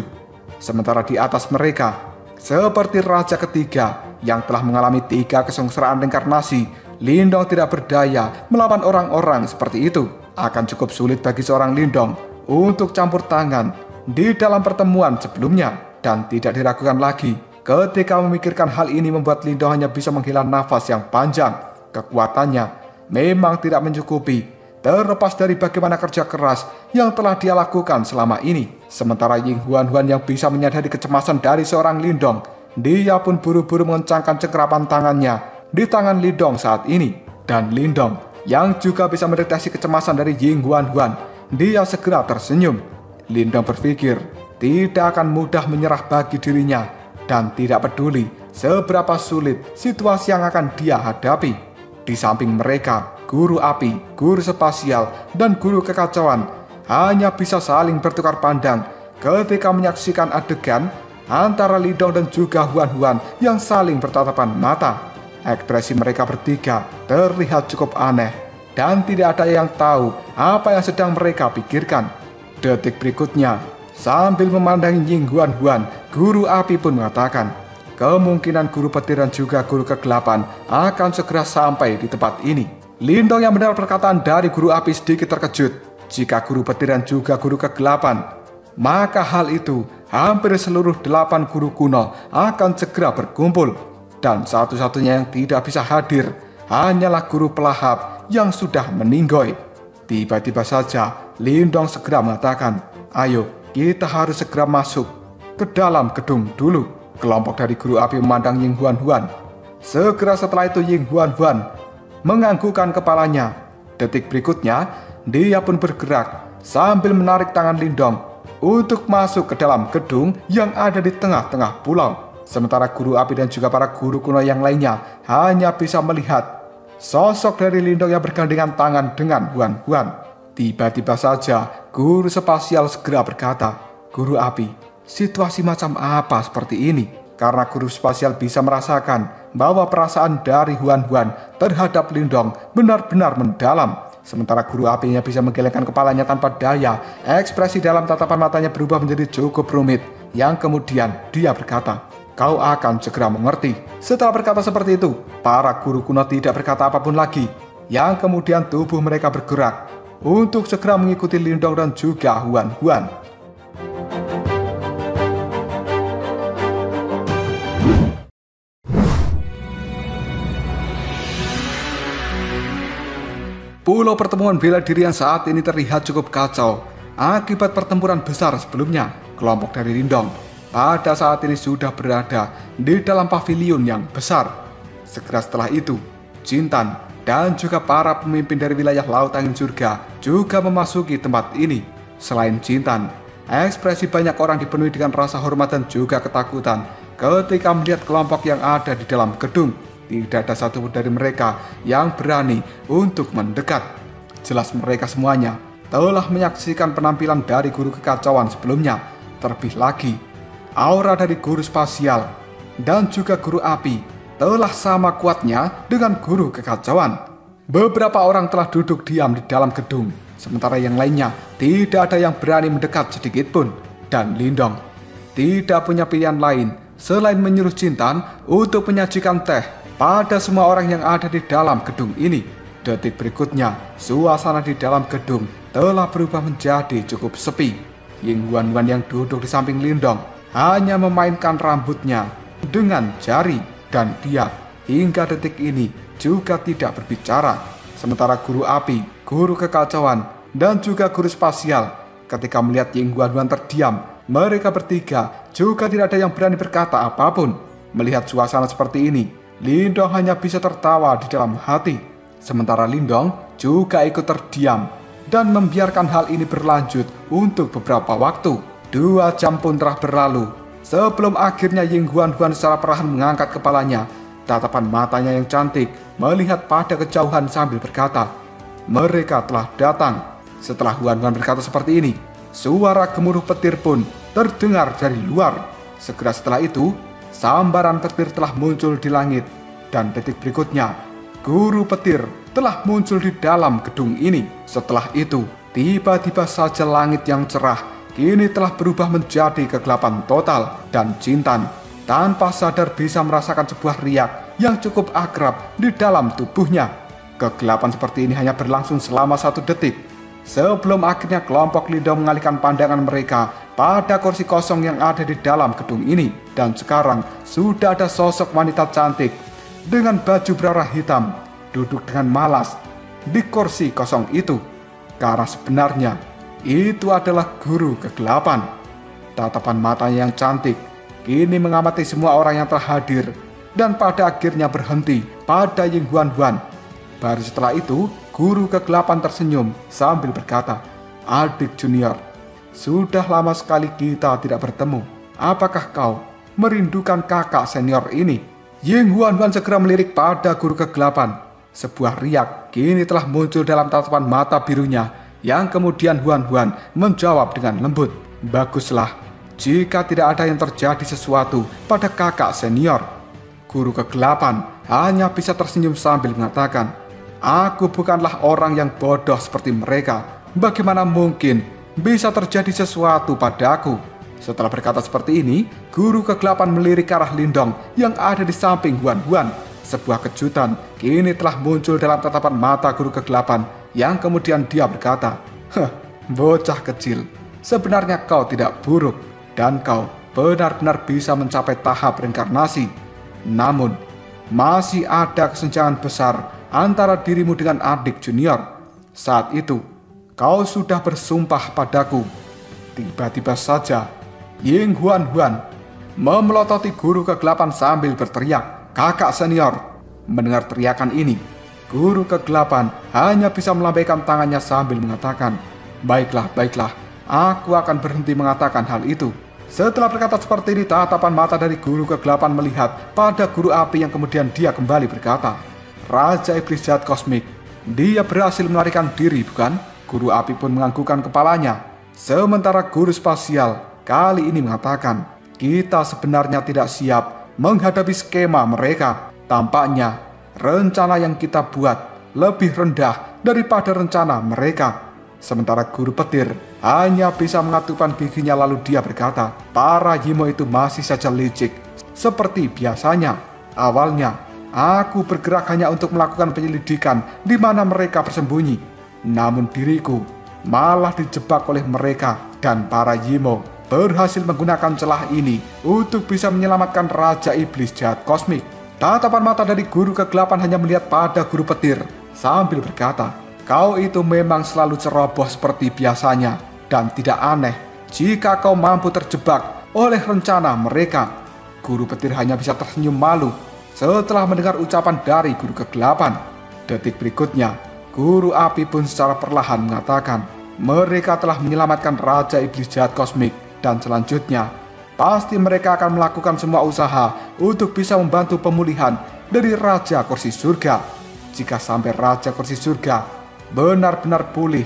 Sementara di atas mereka, seperti Raja ketiga yang telah mengalami 3 kesengsaraan reinkarnasi, Lindong tidak berdaya melawan orang-orang seperti itu. Akan cukup sulit bagi seorang Lindong untuk campur tangan di dalam pertemuan sebelumnya. Dan tidak diragukan lagi, ketika memikirkan hal ini membuat Lindong hanya bisa menghela nafas yang panjang. Kekuatannya memang tidak mencukupi, terlepas dari bagaimana kerja keras yang telah dia lakukan selama ini. Sementara Ying Huan-Huan yang bisa menyadari kecemasan dari seorang Lindong, dia pun buru-buru mengencangkan cengkeraman tangannya di tangan Lindong saat ini. Dan Lindong yang juga bisa mendeteksi kecemasan dari Ying Huan-Huan, dia segera tersenyum. Lindong berpikir tidak akan mudah menyerah bagi dirinya dan tidak peduli seberapa sulit situasi yang akan dia hadapi. Di samping mereka, guru api, guru spasial, dan guru kekacauan hanya bisa saling bertukar pandang ketika menyaksikan adegan antara Lindong dan juga Huan-Huan yang saling bertatapan mata. Ekspresi mereka bertiga terlihat cukup aneh dan tidak ada yang tahu apa yang sedang mereka pikirkan. Detik berikutnya, sambil memandangi Ying Huan-Huan, guru api pun mengatakan, kemungkinan guru petir dan juga guru kegelapan akan segera sampai di tempat ini. Lindong yang mendengar perkataan dari guru api sedikit terkejut. Jika guru petir dan juga guru kegelapan, maka hal itu hampir seluruh 8 guru kuno akan segera berkumpul. Dan satu-satunya yang tidak bisa hadir hanyalah guru pelahap yang sudah meninggoy. Tiba-tiba saja Lindong segera mengatakan, ayo kita harus segera masuk ke dalam gedung dulu. Kelompok dari guru api memandang Ying Huan-Huan. Segera setelah itu Ying Huan-Huan menganggukkan kepalanya. Detik berikutnya dia pun bergerak sambil menarik tangan Lindong untuk masuk ke dalam gedung yang ada di tengah-tengah pulau. Sementara guru api dan juga para guru kuno yang lainnya hanya bisa melihat sosok dari Lindong yang bergandengan tangan dengan Huan-Huan. Tiba-tiba saja guru spasial segera berkata, guru api, situasi macam apa seperti ini? Karena guru spasial bisa merasakan bahwa perasaan dari Huan-Huan terhadap Lindong benar-benar mendalam. Sementara guru apinya bisa menggelengkan kepalanya tanpa daya. Ekspresi dalam tatapan matanya berubah menjadi cukup rumit. Yang kemudian dia berkata, kau akan segera mengerti. Setelah berkata seperti itu, para guru kuno tidak berkata apapun lagi. Yang kemudian tubuh mereka bergerak untuk segera mengikuti Lindong dan juga Huan-Huan. Pulau pertemuan bela diri yang saat ini terlihat cukup kacau akibat pertempuran besar sebelumnya. Kelompok dari Lindong pada saat ini sudah berada di dalam pavilion yang besar. Segera setelah itu, Jintan dan juga para pemimpin dari wilayah Laut Angin Surga juga memasuki tempat ini. Selain Jintan, ekspresi banyak orang dipenuhi dengan rasa hormat dan juga ketakutan ketika melihat kelompok yang ada di dalam gedung. Tidak ada satupun dari mereka yang berani untuk mendekat. Jelas mereka semuanya telah menyaksikan penampilan dari guru kekacauan sebelumnya. Terlebih lagi, aura dari guru spasial dan juga guru api telah sama kuatnya dengan guru kekacauan. Beberapa orang telah duduk diam di dalam gedung, sementara yang lainnya tidak ada yang berani mendekat sedikit pun. Dan Lindong tidak punya pilihan lain selain menyuruh Jintan untuk menyajikan teh pada semua orang yang ada di dalam gedung ini. Detik berikutnya, suasana di dalam gedung telah berubah menjadi cukup sepi. Ying Huan-Huan yang duduk di samping Lindong hanya memainkan rambutnya dengan jari dan dia hingga detik ini juga tidak berbicara. Sementara guru api, guru kekacauan, dan juga guru spasial ketika melihat Ying Huan-Huan terdiam, mereka bertiga juga tidak ada yang berani berkata apapun. Melihat suasana seperti ini, Lindong hanya bisa tertawa di dalam hati. Sementara Lindong juga ikut terdiam dan membiarkan hal ini berlanjut untuk beberapa waktu. 2 jam pun telah berlalu sebelum akhirnya Ying Huan-Huan secara perlahan mengangkat kepalanya. Tatapan matanya yang cantik melihat pada kejauhan sambil berkata, mereka telah datang. Setelah Huan-Huan berkata seperti ini, suara gemuruh petir pun terdengar dari luar. Segera setelah itu, sambaran petir telah muncul di langit, dan detik berikutnya, guru petir telah muncul di dalam gedung ini. Setelah itu, tiba-tiba saja langit yang cerah kini telah berubah menjadi kegelapan total, dan Jintan tanpa sadar bisa merasakan sebuah riak yang cukup akrab di dalam tubuhnya. Kegelapan seperti ini hanya berlangsung selama 1 detik, sebelum akhirnya kelompok Lindong mengalihkan pandangan mereka pada kursi kosong yang ada di dalam gedung ini. Dan sekarang sudah ada sosok wanita cantik dengan baju berwarna hitam duduk dengan malas di kursi kosong itu. Karena sebenarnya itu adalah guru kegelapan. Tatapan matanya yang cantik kini mengamati semua orang yang telah hadir dan pada akhirnya berhenti pada Ying Huan-Huan. Baru setelah itu, guru kegelapan tersenyum sambil berkata, adik junior, sudah lama sekali kita tidak bertemu. Apakah kau merindukan kakak senior ini. Ying Huan Huan segera melirik pada guru kegelapan. Sebuah riak kini telah muncul dalam tatapan mata birunya, yang kemudian Huan Huan menjawab dengan lembut, "Baguslah, jika tidak ada yang terjadi sesuatu pada kakak senior." Guru kegelapan hanya bisa tersenyum sambil mengatakan, "Aku bukanlah orang yang bodoh seperti mereka. Bagaimana mungkin bisa terjadi sesuatu padaku?" Setelah berkata seperti ini, guru kegelapan melirik ke arah Lindong yang ada di samping Huan Huan. Sebuah kejutan kini telah muncul dalam tatapan mata guru kegelapan, yang kemudian dia berkata, "Bocah kecil, sebenarnya kau tidak buruk dan kau benar-benar bisa mencapai tahap reinkarnasi. Namun, masih ada kesenjangan besar antara dirimu dengan adik junior. Saat itu, kau sudah bersumpah padaku." Tiba-tiba saja, Ying Huan Huan memelototi guru kegelapan sambil berteriak, "Kakak senior!" Mendengar teriakan ini, guru kegelapan hanya bisa melambaikan tangannya sambil mengatakan, Baiklah, aku akan berhenti mengatakan hal itu." Setelah berkata seperti ini, tatapan mata dari guru kegelapan melihat pada guru api yang kemudian dia kembali berkata, "Raja Iblis Jahat Kosmik, dia berhasil melarikan diri, bukan?" Guru api pun menganggukkan kepalanya. Sementara guru spasial kali ini mengatakan, "Kita sebenarnya tidak siap menghadapi skema mereka. Tampaknya rencana yang kita buat lebih rendah daripada rencana mereka." Sementara guru petir hanya bisa mengatupkan giginya lalu dia berkata, "Para Yimo itu masih saja licik. Seperti biasanya, awalnya aku bergerak hanya untuk melakukan penyelidikan di mana mereka bersembunyi. Namun diriku malah dijebak oleh mereka dan para Yimo berhasil menggunakan celah ini untuk bisa menyelamatkan Raja Iblis Jahat Kosmik." Tatapan mata dari guru kegelapan hanya melihat pada guru petir sambil berkata, "Kau itu memang selalu ceroboh seperti biasanya, dan tidak aneh jika kau mampu terjebak oleh rencana mereka." Guru petir hanya bisa tersenyum malu setelah mendengar ucapan dari guru kegelapan. Detik berikutnya, guru api pun secara perlahan mengatakan, mereka telah menyelamatkan Raja Iblis Jahat Kosmik, dan selanjutnya pasti mereka akan melakukan semua usaha untuk bisa membantu pemulihan dari Raja Kursi Surga. Jika sampai Raja Kursi Surga benar-benar pulih,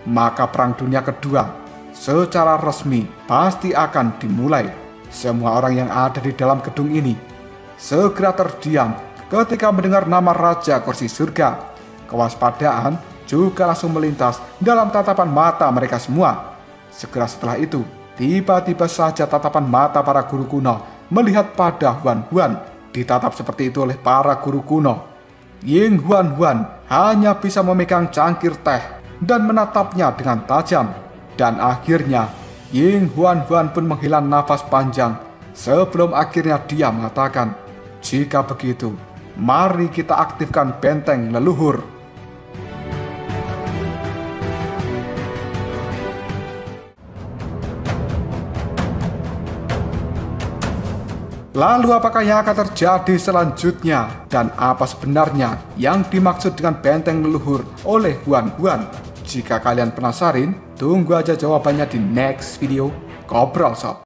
maka Perang Dunia Kedua secara resmi pasti akan dimulai. Semua orang yang ada di dalam gedung ini segera terdiam ketika mendengar nama Raja Kursi Surga. Kewaspadaan juga langsung melintas dalam tatapan mata mereka semua. Segera setelah itu, tiba-tiba saja tatapan mata para guru kuno melihat pada Huan Huan. Ditatap seperti itu oleh para guru kuno, Ying Huan Huan hanya bisa memegang cangkir teh dan menatapnya dengan tajam. Dan akhirnya Ying Huan Huan pun menghela nafas panjang sebelum akhirnya dia mengatakan, "Jika begitu, mari kita aktifkan benteng leluhur." Lalu apakah yang akan terjadi selanjutnya? Dan apa sebenarnya yang dimaksud dengan benteng leluhur oleh Huan Huan? Jika kalian penasaran, tunggu aja jawabannya di next video Ngobrol Sob.